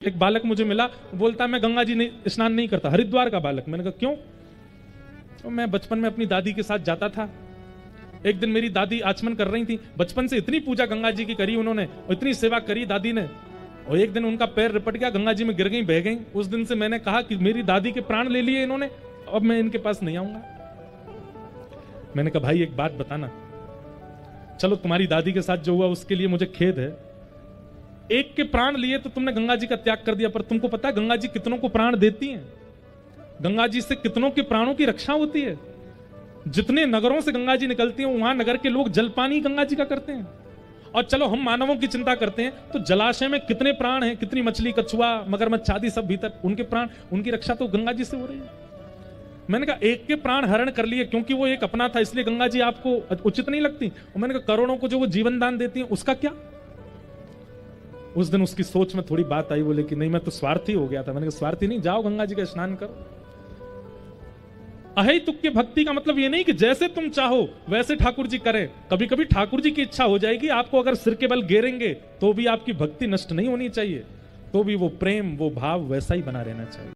एक बालक मुझे मिला, बोलता मैं गंगा जी स्नान नहीं करता, हरिद्वार का बालक। मैंने कहा क्यों? तो मैं बचपन में अपनी दादी के साथ जाता था। एक दिन मेरी दादी आचमन कर रही थी, बचपन से इतनी पूजा गंगा जी की करी उन्होंने और इतनी सेवा करी दादी ने, और एक दिन उनका पैर रिपट गया, गंगा जी में गिर गई, बह गई। उस दिन से मैंने कहा कि मेरी दादी के प्राण ले लिए इन्होंने, अब मैं इनके पास नहीं आऊंगा। मैंने कहा भाई एक बात बताना, चलो तुम्हारी दादी के साथ जो हुआ उसके लिए मुझे खेद है, एक के प्राण लिए तो तुमने गंगा जी का त्याग कर दिया, पर तुमको पता है गंगा जी कितनों को प्राण देती हैं? गंगा जी से कितनों के प्राणों की रक्षा होती है। जितने नगरों से गंगा जी निकलती हैं वहां नगर के लोग जलपानी गंगा जी का करते हैं। और चलो हम मानवों की चिंता करते हैं, तो जलाशय में कितने प्राण हैं, कितनी मछली, कछुआ, मगरमच्छ आदि सब भीतर, उनके प्राण, उनकी रक्षा तो गंगा जी से हो रही है। मैंने कहा एक के प्राण हरण कर लिए क्योंकि वो एक अपना था, इसलिए गंगा जी आपको उचित नहीं लगती? और मैंने कहा करोड़ों को जो वो जीवन दान देती हैं उसका क्या? उस दिन उसकी सोच में थोड़ी बात आई, बोले कि नहीं मैं तो स्वार्थी हो गया था। मैंने कहा स्वार्थी नहीं, जाओ गंगा जी का स्नान करो। अहेतुक की भक्ति का मतलब ये नहीं कि जैसे तुम चाहो वैसे ठाकुर जी करें। कभी कभी ठाकुर जी की इच्छा हो जाएगी, आपको अगर सिर के बल गिरेंगे तो भी आपकी भक्ति नष्ट नहीं होनी चाहिए, तो भी वो प्रेम, वो भाव वैसा ही बना रहना चाहिए।